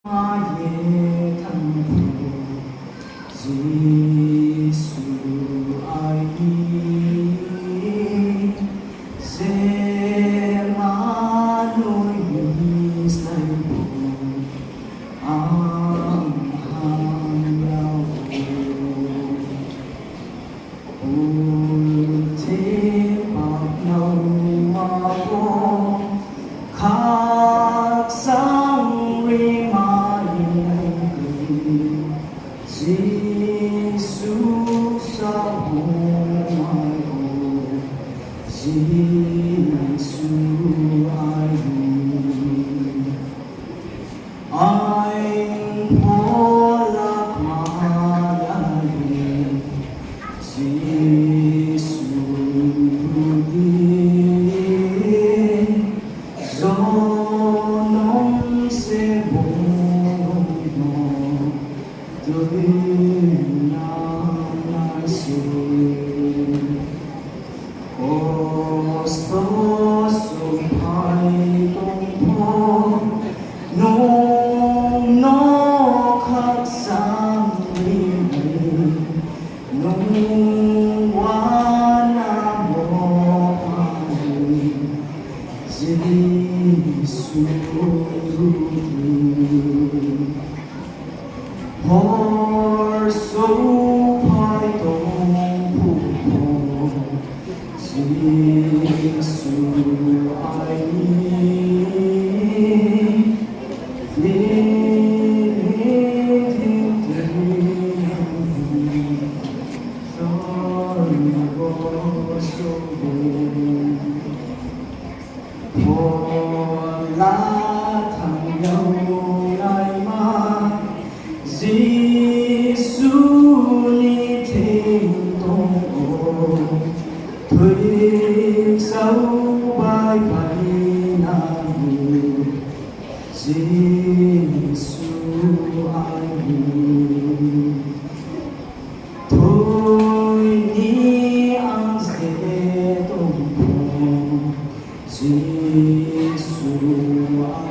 나의 담보 예수 아이 세마노이 살고 암하냐고 울테밥 나오고 각상리 예수 사랑하고 예수 아이 I'm polak 말하니 예수 이 저놈 세모노 벌써 파이동 부모 예수 아이 예수니 태동오 퇴사우 바이바이 나무 예수 아이 토이니 앙세 동포 예수 아이